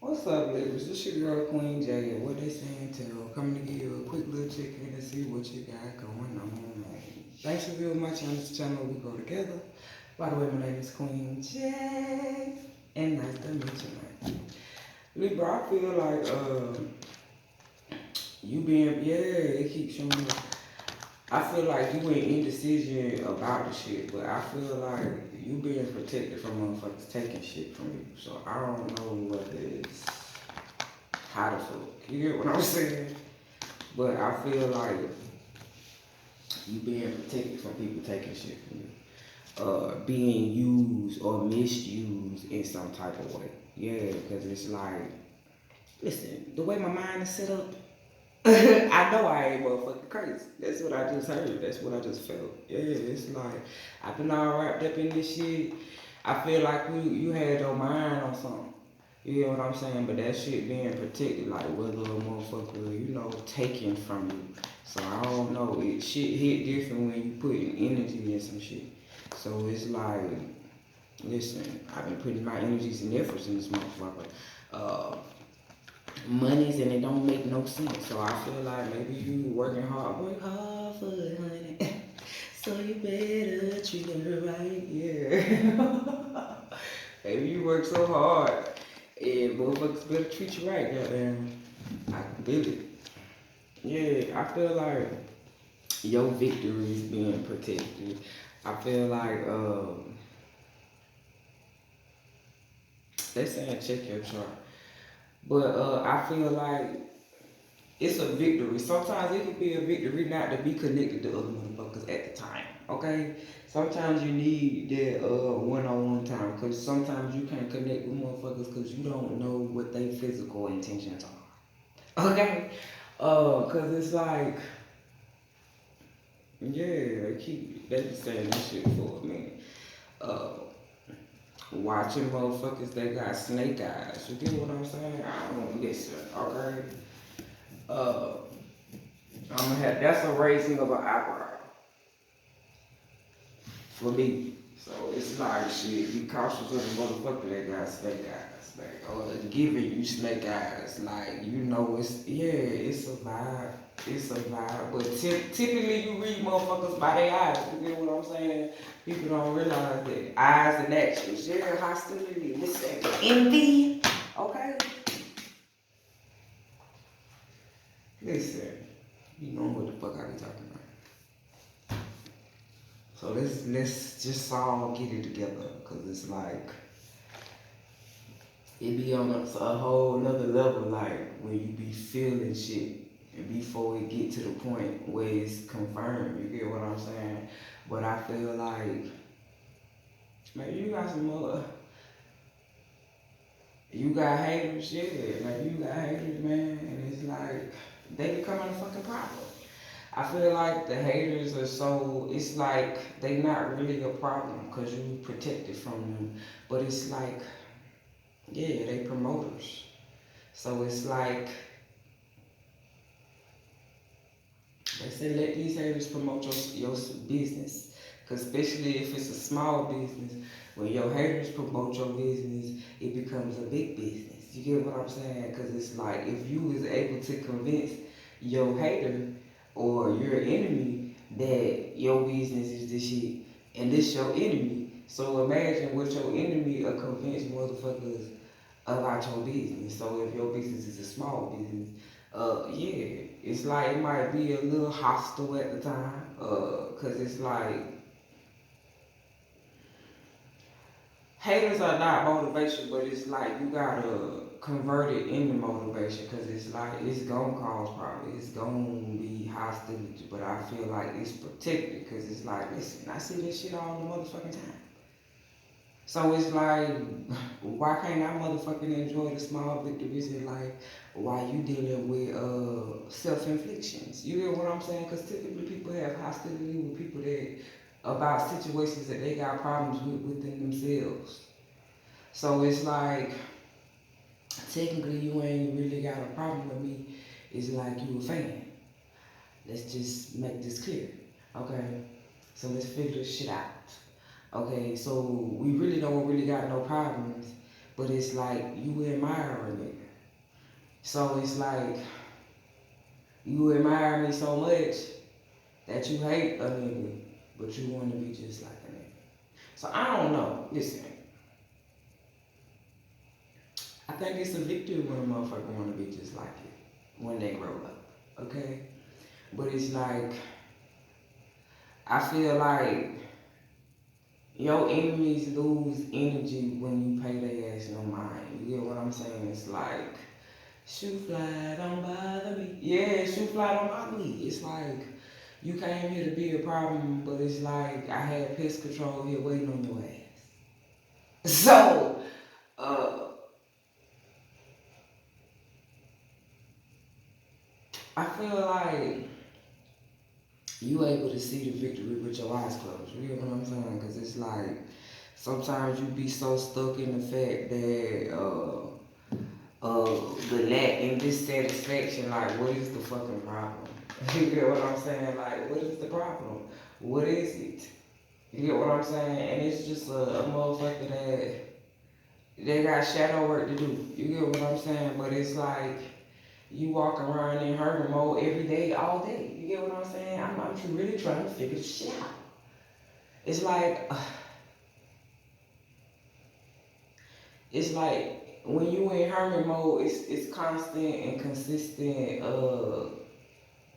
What's up, Libras? This your girl Queen J. What they saying to coming to give you a quick little check-in and see what you got going on, man. Thanks for viewing my channel. This channel we grow together. By the way, my name is Queen J. And nice to meet you, man. Libra, I feel like you being it keeps showing up. I feel like you in indecision about the shit, but I feel like you being protected from motherfuckers taking shit from you. So I don't know whether it's how to feel. You get what I'm saying? But I feel like you being protected from people taking shit from you. Being used or misused in some type of way. Yeah, because it's like, listen, the way my mind is set up, I know I ain't motherfucking crazy. That's what I just heard. That's what I just felt. Yeah, it's like I've been all wrapped up in this shit. I feel like you had your mind on something. You know what I'm saying? But that shit being protected, like whether a motherfucker, taken from you. So I don't know. It shit hit different when you putting energy in some shit. So it's like, listen, I've been putting my energies and efforts in this motherfucker. Uh, Monies and it don't make no sense. So I feel like maybe you working hard, work hard for it, honey. So you better treat her right, yeah. Maybe you work so hard, and motherfuckers better treat you right, goddamn. I can feel it. Yeah, I feel like your victory is being protected. I feel like they saying check your chart, but I feel like it's a victory. Sometimes it can be a victory not to be connected to other motherfuckers at the time. Okay? Sometimes you need that one-on-one time because sometimes you can't connect with motherfuckers because you don't know what their physical intentions are. Okay? Cause it's like, yeah, they be saying this shit for a minute. Uh, Watching motherfuckers that got snake eyes. You get what I'm saying? I don't listen, okay? Uh, I'm gonna have that's a raising of an eyebrow for me. So it's like shit. Be cautious of the motherfucker that got snake eyes, like or giving you snake eyes. Like it's a vibe. It's a vibe. But typically you read motherfuckers by their eyes. You get what I'm saying? People don't realize that eyes and actions. Yeah, hostility. Listen, envy. Okay, listen. You know what the fuck I be talking about. So let's just all get it together, cause it's like it be on a whole nother level, like when you be feeling shit, and before it get to the point where it's confirmed. You get what I'm saying? But I feel like, man, you got haters, yeah, like you got haters, man, and it's like they becoming a fucking problem. I feel like the haters are so, it's like they not really a problem because you protected from them. But it's like, yeah, they promoters. So it's like, they say let these haters promote your business. Because especially if it's a small business, when your haters promote your business, it becomes a big business. You get what I'm saying? Because it's like, if you is able to convince your hater or your enemy that your business is this shit and this your enemy. So imagine what your enemy will convince motherfuckers about your business. So if your business is a small business, yeah, it's like it might be a little hostile at the time, cause it's like haters are not motivation, but it's like you gotta convert it into motivation, cause it's like it's gonna cause problems, it's gonna be hostility, but I feel like it's protected, cause it's like listen, I see this shit all the motherfucking time. So it's like, why can't I motherfucking enjoy the small victories in life while you dealing with self-inflictions? You get what I'm saying? Because typically people have hostility with people that about situations that they got problems with within themselves. So it's like, technically you ain't really got a problem with me. It's like you a fan. Let's just make this clear. Okay? So let's figure this shit out. Okay, so we really don't really got no problems, but it's like you admiring it. So it's like you admire me so much that you hate a nigga, but you want to be just like a nigga. So I don't know. Listen, I think it's a victory when a motherfucker want to be just like it when they grow up. Okay, but it's like I feel like your enemies lose energy when you pay their ass no mind. You get what I'm saying? It's like shoe fly, don't bother me. Yeah, shoe fly, don't bother me. It's like you came here to be a problem, but it's like I had pest control here waiting on your ass. So, uh, I feel like you able to see the victory with your eyes closed. You get what I'm saying? Because it's like sometimes you be so stuck in the fact that the lack and dissatisfaction. Like, what is the fucking problem? You get what I'm saying? Like, what is the problem? What is it? You get what I'm saying? And it's just a motherfucker that they got shadow work to do. You get what I'm saying? But it's like you walk around in hermit mode every day, all day. You get what I'm saying? I'm really trying to figure shit out. It's like, it's like when you in hermit mode, it's constant and consistent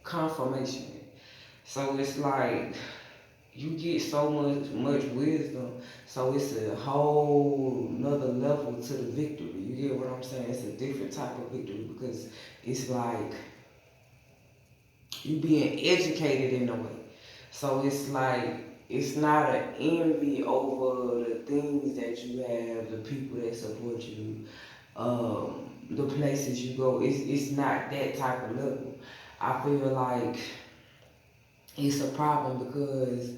confirmation. So it's like you get so much wisdom, so it's a whole another level to the victory. You get what I'm saying? It's a different type of victory because it's like you being educated in a way. So it's like it's not an envy over the things that you have, the people that support you, the places you go. It's not that type of level. I feel like it's a problem because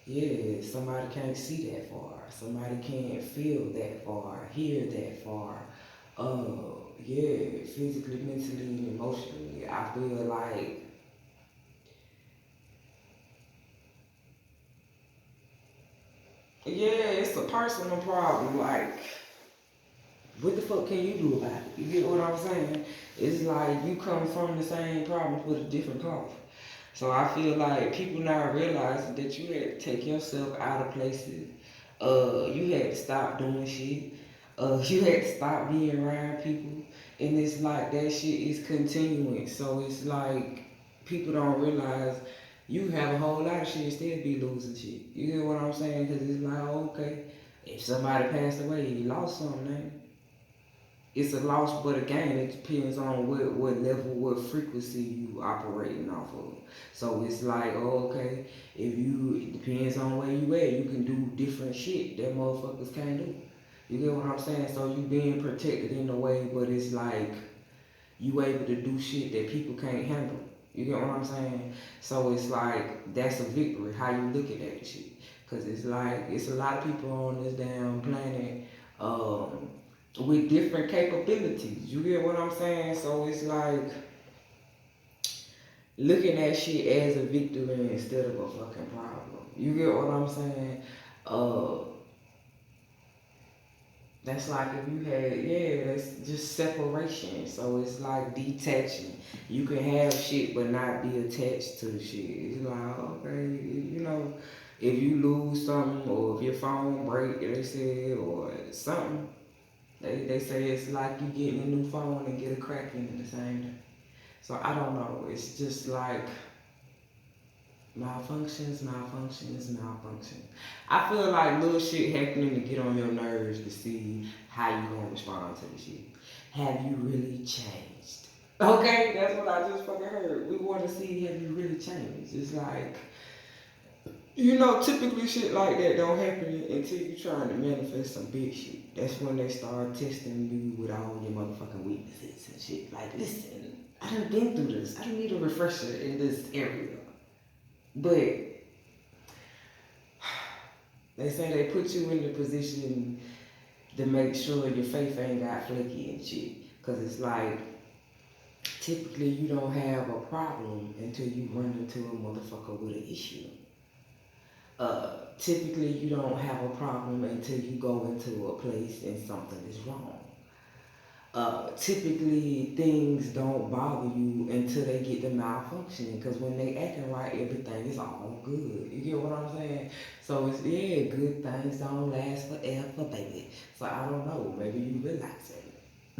yeah, somebody can't see that far. Somebody can't feel that far, hear that far. Yeah, physically, mentally, and emotionally. I feel like yeah, it's a personal problem. Like, what the fuck can you do about it? You get what I'm saying? It's like you come from the same problem with a different cause. So I feel like people now realizing that you had to take yourself out of places. You had to stop doing shit. You had to stop being around people. And it's like that shit is continuing. So it's like people don't realize you have a whole lot of shit and still be losing shit. You get what I'm saying? Because it's like, okay, if somebody passed away, you lost something, man. It's a loss but a gain. It depends on what level, what frequency you operating off of. So it's like, oh, okay, if you, it depends on where you at, you can do different shit that motherfuckers can't do. You get what I'm saying? So you being protected in a way, but it's like you able to do shit that people can't handle. You get what I'm saying? So it's like, that's a victory, how you look at that shit. Cause it's like, it's a lot of people on this damn planet, with different capabilities. You get what I'm saying? So it's like looking at shit as a victory instead of a fucking problem. You get what I'm saying? Uh, that's like if you had, yeah, that's just separation. So it's like detaching. You can have shit but not be attached to the shit. It's like, okay, you know, if you lose something or if your phone break, they say, or something, they say it's like you getting a new phone and get a crack in it the same day. So I don't know. It's just like malfunctions. I feel like little shit happening to get on your nerves to see how you gonna respond to the shit. Have you really changed? Okay, that's what I just fucking heard. We want to see have you really changed. It's like, you know, typically shit like that don't happen until you trying to manifest some big shit. That's when they start testing you with all your motherfucking weaknesses and shit. Like, listen, I done been through this. I don't need a refresher in this area. But they say they put you in the position to make sure your faith ain't got flaky and shit. Cause it's like, typically you don't have a problem until you run into a motherfucker with an issue. Typically you don't have a problem until you go into a place and something is wrong. Typically things don't bother you until they get to malfunctioning. Because when they acting right, everything is all good. You get what I'm saying? So it's yeah, good things don't last forever, baby. So I don't know. Maybe you realize it.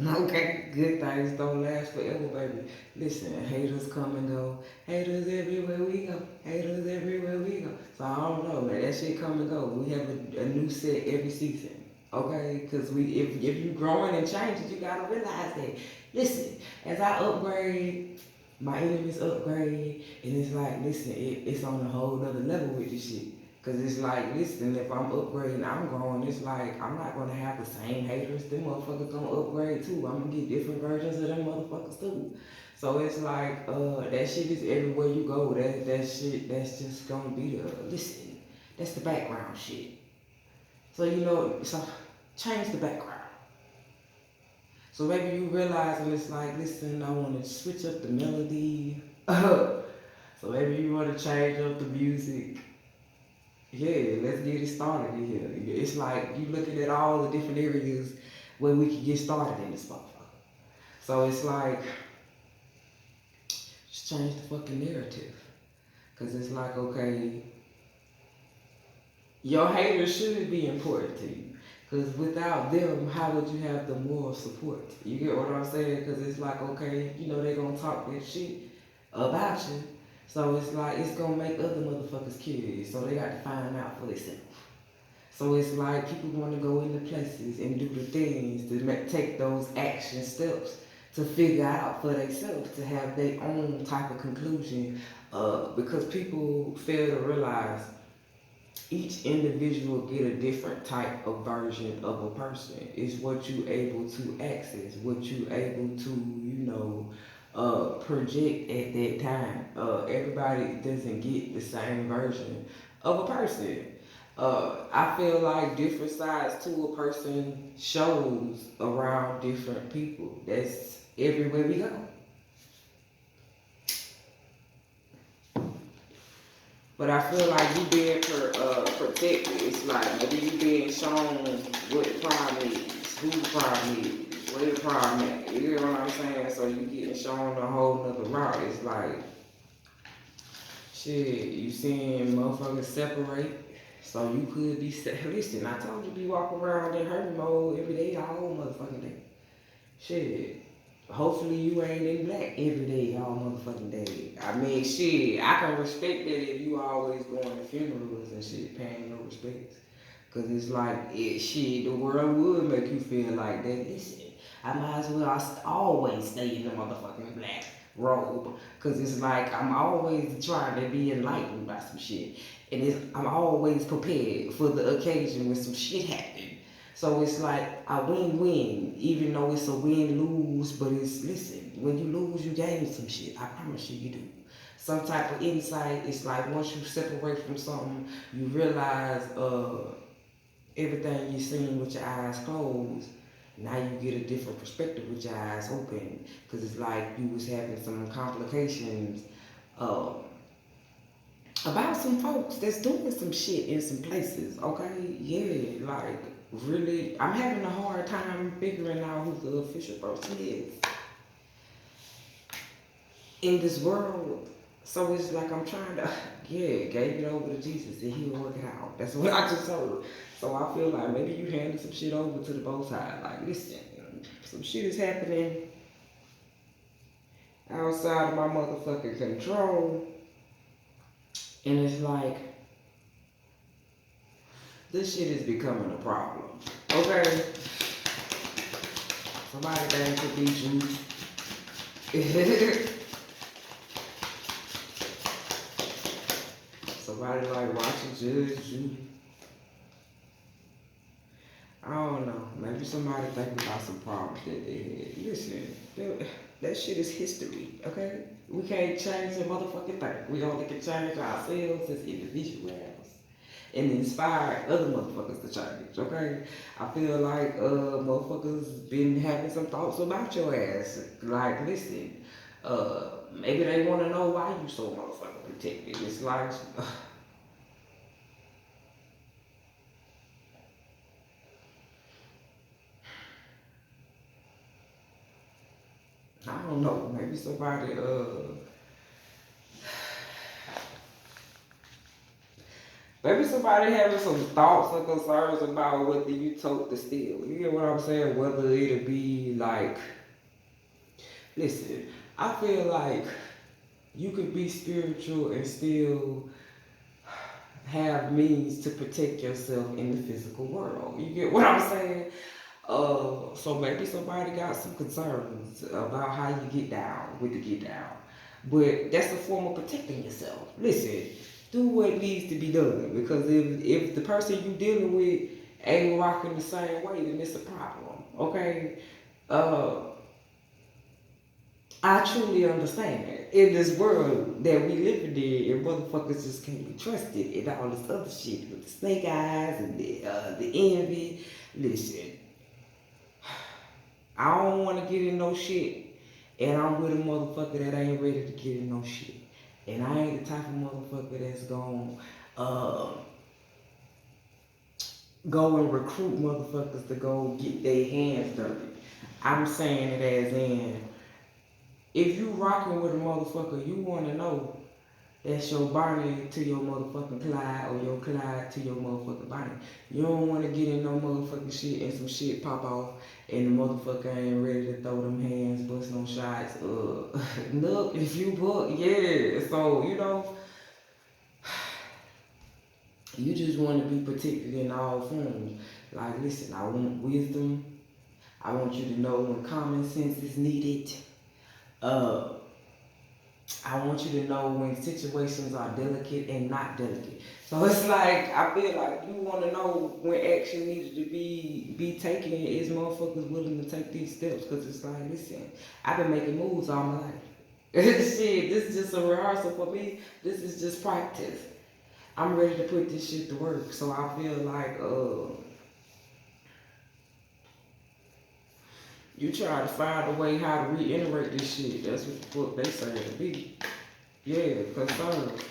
Okay, good things don't last forever, baby. Listen, haters come and go. Haters everywhere we go. Haters everywhere we go. So I don't know, man. That shit come and go. We have a new set every season. Okay, because if you growing and changing, you gotta realize that. Listen, as I upgrade, my enemies upgrade, and it's like, listen, it's on a whole other level with this shit. Cause it's like, listen, if I'm upgrading, I'm growing. It's like I'm not gonna have the same haters. Them motherfuckers gonna upgrade too. I'm gonna get different versions of them motherfuckers too. So it's like, that shit is everywhere you go. That shit, that's just gonna be the listen. That's the background shit. So so change the background. So maybe you realize and it's like, listen, I want to switch up the melody. So maybe you want to change up the music. Yeah, let's get it started in here. It's like you looking at all the different areas where we can get started in this motherfucker. So it's like, just change the fucking narrative. Because it's like, okay, your haters should be important to you. Because without them, how would you have the moral support? You get what I'm saying? Because it's like, okay, they going to talk that shit about you. So it's like, it's going to make other motherfuckers curious. So they got to find out for themselves. So it's like people want to go into places and do the things to take those action steps to figure out for themselves, to have their own type of conclusion. Because people fail to realize each individual get a different type of version of a person. It's what you able to access, what you able to, project at that time. Everybody doesn't get the same version of a person. I feel like different sides to a person shows around different people. That's everywhere we go. But I feel like you being protected. It's like maybe you being shown what the problem is, who the problem is, where the problem is. You know what I'm saying? So you getting shown a whole nother route. It's like, shit, you seeing motherfuckers separate. So you could be, listen, I told you be walking around in hurting mode every day, all motherfucking day. Shit. Hopefully you ain't in black every day, all motherfucking day. I mean, shit, I can respect that if you always going to funerals and shit, paying no respects. Cause it's like, shit, the world would make you feel like that. Listen, I might as well always stay in the motherfucking black robe. Cause it's like, I'm always trying to be enlightened by some shit. And I'm always prepared for the occasion when some shit happens. So it's like a win-win, even though it's a win-lose, but listen, when you lose, you gain some shit. I promise you do. Some type of insight, it's like once you separate from something, you realize everything you're seeing with your eyes closed. Now you get a different perspective with your eyes open, because it's like you was having some complications about some folks that's doing some shit in some places, okay? Yeah, like, really, I'm having a hard time figuring out who the official person is in this world. So it's like I'm trying to, gave it over to Jesus and he'll work it out. That's what I just heard. So I feel like maybe you handed some shit over to the both sides. Like, listen, some shit is happening outside of my motherfucking control. And it's like, this shit is becoming a problem. Okay? Somebody think could be juice. Somebody like watching Judge Judy. I don't know. Maybe somebody thinking about some problems that they had. Listen, that shit is history, okay? We can't change the motherfucking thing. We only can change ourselves as individuals and inspire other motherfuckers to change, okay? I feel like motherfuckers been having some thoughts about your ass. Like, listen, maybe they want to know why you so motherfucking protected. It's like, I don't know, maybe somebody having some thoughts or concerns about whether you tote the steel. You get what I'm saying? Whether it'll be like, listen, I feel like you could be spiritual and still have means to protect yourself in the physical world. You get what I'm saying? So maybe somebody got some concerns about how you get down with the get down. But that's a form of protecting yourself. Listen, do what needs to be done. Because if the person you dealing with ain't rocking the same way, then it's a problem. Okay? Uh, I truly understand that. In this world that we living in, and motherfuckers just can't be trusted and all this other shit with the snake eyes and the envy. Listen, I don't want to get in no shit, and I'm with a motherfucker that ain't ready to get in no shit. And I ain't the type of motherfucker that's going uh, go and recruit motherfuckers to go get their hands dirty. I'm saying it as in, if you rocking with a motherfucker, you want to know that's your Barney to your motherfucking Clyde or your Clyde to your motherfucking Barney. You don't want to get in no motherfucking shit and some shit pop off and the motherfucker ain't ready to throw them hands, bust no shots. Look, if you book, yeah. So, you just want to be protected in all forms. Like, listen, I want wisdom. I want you to know when common sense is needed. Uh, I want you to know when situations are delicate and not delicate. So it's like, I feel like you want to know when action needs to be taken. Is motherfuckers willing to take these steps? Because it's like, listen, I've been making moves all my life. Shit, this is just a rehearsal for me. This is just practice. I'm ready to put this shit to work. So I feel like you try to find a way how to reiterate this shit. That's what the fuck they say to be. Yeah, concerns.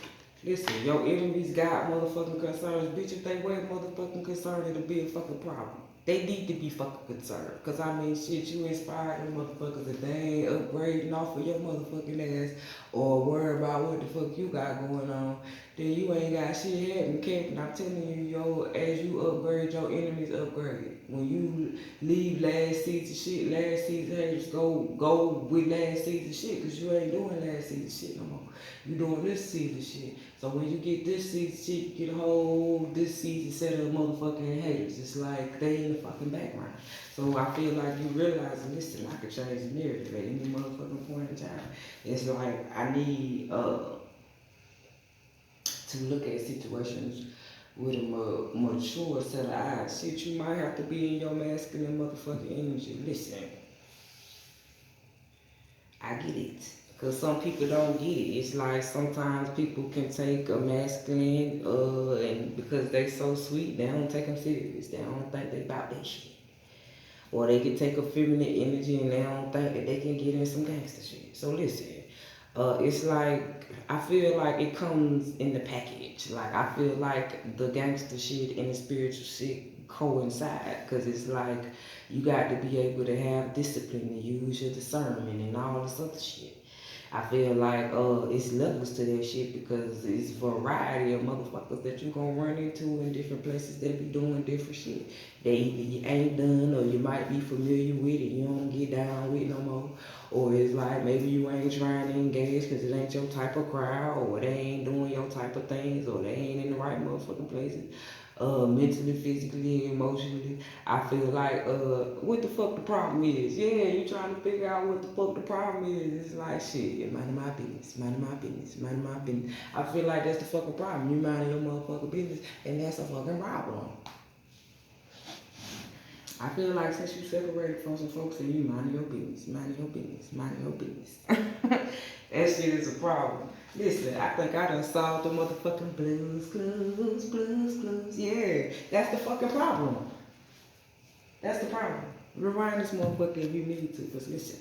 Listen, your enemies got motherfucking concerns. Bitch, if they weren't motherfucking concerned, it'll be a fucking problem. They need to be fucking concerned. Cause I mean, shit, you inspired them motherfuckers if they ain't upgrading off of your motherfucking ass or worry about what the fuck you got going on, then you ain't got shit happening, Captain. I'm telling you, yo, as you upgrade, your enemies upgrade. When you leave last season shit, last season haters go with last season shit, cause you ain't doing last season shit no more. You doing this season shit. So when you get this season shit, you get a whole this season set of motherfucking haters. It's like they in the fucking background. So I feel like you realizing, listen, I could change the narrative at any motherfucking point in time. It's like I need to look at situations with a mature set of eyes. Shit, you might have to be in your masculine motherfucking energy. Listen, I get it. Because some people don't get it. It's like sometimes people can take a masculine, and because they so sweet, they don't take them serious. They don't think they about that shit. Or they can take a feminine energy and they don't think that they can get in some gangster shit. So listen, it's like, I feel like it comes in the package. Like, I feel like the gangster shit and the spiritual shit coincide. Because it's like, you got to be able to have discipline and use your discernment and all this other shit. I feel like it's levels to that shit because it's variety of motherfuckers that you gonna run into in different places that be doing different shit. They either you ain't done or you might be familiar with it, you don't get down with no more. Or it's like maybe you ain't trying to engage because it ain't your type of crowd, or they ain't doing your type of things, or they ain't in the right motherfucking places. Mentally, physically, emotionally. I feel like, what the fuck the problem is? Yeah, you trying to figure out what the fuck the problem is. It's like, shit, mind my business, mind my business, mind my business. I feel like that's the fucking problem. You mind your motherfucking business, and that's a fucking problem. I feel like since you separated from some folks and you mind your business, mind your business, mind your business. That shit is a problem. Listen, I think I done solved the motherfucking blues. Yeah, that's the fucking problem. That's the problem. Rewind this motherfucker if you need to, because listen,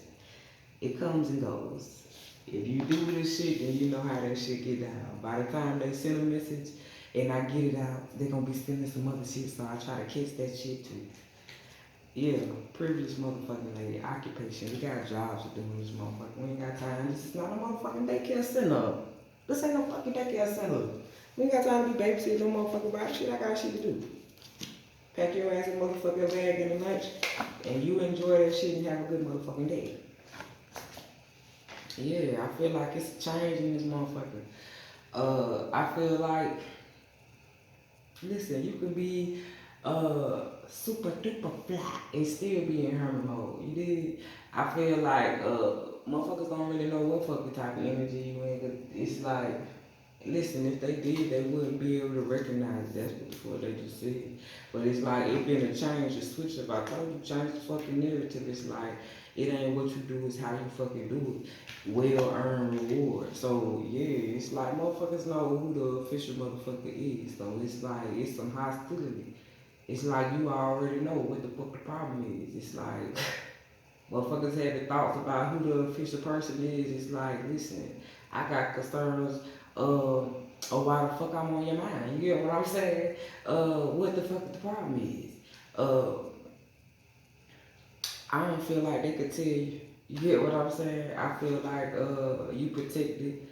it comes and goes. If you do this shit, then you know how that shit get down. By the time they send a message and I get it out, they're gonna be sending some other shit, so I try to catch that shit too. Yeah, privileged motherfucking lady, occupation. We got jobs to do in this motherfucker. We ain't got time. This is not a motherfucking daycare center. This ain't no fucking daycare center. We ain't got time to be babysitting no motherfucking body shit. I got shit to do. Pack your ass a motherfucking bag in the lunch, and you enjoy that shit and have a good motherfucking day. Yeah, I feel like it's a change in this motherfucker. I feel like, listen, you can be super duper fly and still be in hermit mode. You did. I feel like motherfuckers don't really know what fucking type of energy you in. 'Cause it's like, listen, if they did, they wouldn't be able to recognize that's what the fuck they just said. But it's like, it been a change, a switch up. I told you, change the fucking narrative. It's like, it ain't what you do, it's how you fucking do it. Well earned reward. So, yeah, it's like, motherfuckers know who the official motherfucker is. So, it's like, it's some hostility. It's like, you already know what the fuck the problem is. It's like, motherfuckers had the thoughts about who the official person is. It's like, listen, I got concerns of why the fuck I'm on your mind. You get what I'm saying? What the fuck the problem is? I don't feel like they could tell you. You get what I'm saying? I feel like you protected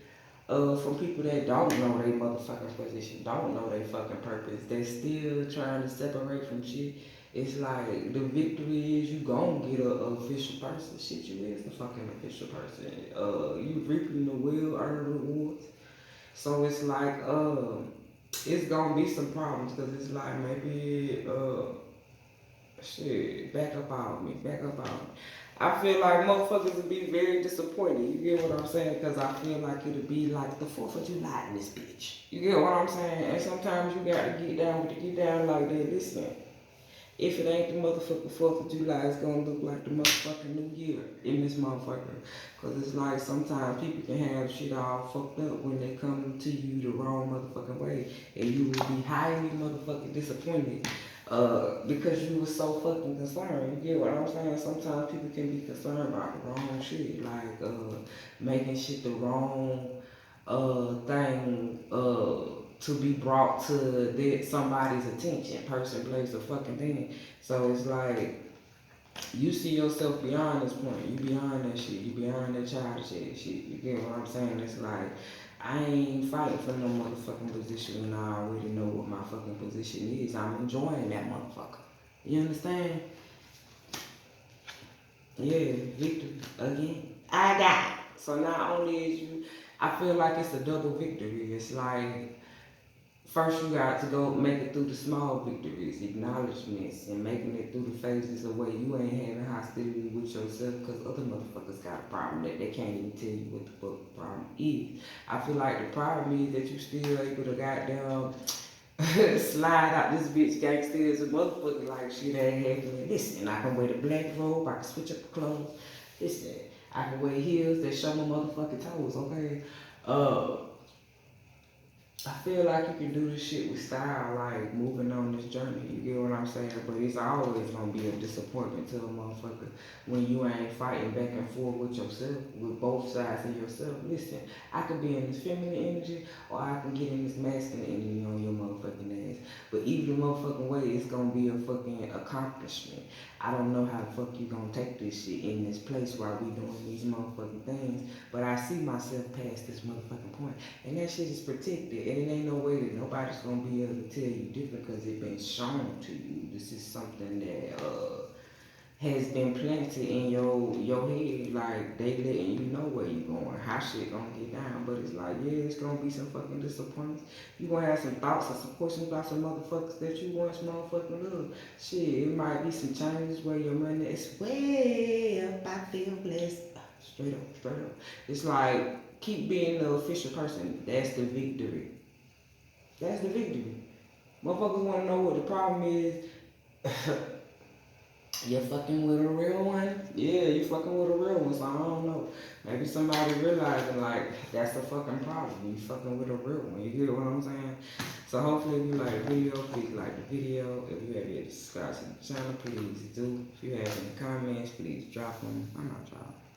from people that don't know their motherfucking position, don't know their fucking purpose. They still trying to separate from shit. It's like the victory is you gon' get a official person. Shit, you is the fucking official person. You reaping the well earned rewards. So it's like it's gonna be some problems because it's like maybe shit, back up out me, back up out me. I feel like motherfuckers would be very disappointed. You get what I'm saying? Because I feel like it'll be like the 4th of July in this bitch. You get what I'm saying? And sometimes you got to get down with the get down like that. Listen, if it ain't the motherfucking 4th of July, it's gonna look like the motherfucking New Year in this motherfucker. Cause it's like sometimes people can have shit all fucked up when they come to you the wrong motherfucking way. And you will be highly motherfucking disappointed because you were so fucking concerned. You get what I'm saying? Sometimes people can be concerned about the wrong shit. Like making shit the wrong thing to be brought to somebody's attention. Person, place, or fucking thing. So it's like you see yourself beyond this point. You beyond that shit. You beyond that childish shit. You get what I'm saying? It's like I ain't fighting for no motherfucking position when I already know what my fucking position is. I'm enjoying that motherfucker. You understand? Yeah, victory again. I got it. So not only is you, I feel like it's a double victory. It's like first you got to go make it through the small victories, acknowledgments, and making it through the phases of where you ain't having hostility with yourself because other motherfuckers got a problem that they can't even tell you what the fuck the problem is. I feel like the problem is that you still able to goddamn slide out this bitch gangster as a motherfucker like shit ain't happening. Listen, I can wear the black robe, I can switch up the clothes. Listen, I can wear heels that show my motherfucking toes, okay? I feel like you can do this shit with style, like moving on this journey. You get what I'm saying? But it's always gonna be a disappointment to a motherfucker when you ain't fighting back and forth with yourself, with both sides of yourself. Listen, I could be in this feminine energy or I can get in this masculine energy on your motherfucking ass. But either motherfucking way, it's gonna be a fucking accomplishment. I don't know how the fuck you gonna take this shit in this place while we doing these motherfucking things. But I see myself past this motherfucking point. And that shit is protected. And it ain't no way that nobody's gonna be able to tell you different because it's been shown to you. This is something that has been planted in your head, like they letting you know where you going, how shit gonna get down. But it's like, yeah, it's gonna be some fucking disappointments. You gonna have some thoughts and some questions about some motherfuckers that you once motherfucking loved. Shit, it might be some changes where your money is way up. I feel blessed. Straight up, straight up. It's like keep being the official person. That's the victory. That's the victory. Motherfuckers wanna know what the problem is. You fucking with a real one? Yeah, you fucking with a real one, so I don't know. Maybe somebody realizing like that's a fucking problem. You fucking with a real one. You get what I'm saying? So hopefully if you like the video, please like the video. If you have yet to subscribe to the channel, please do. If you have any comments, please drop them. I'm not dropping.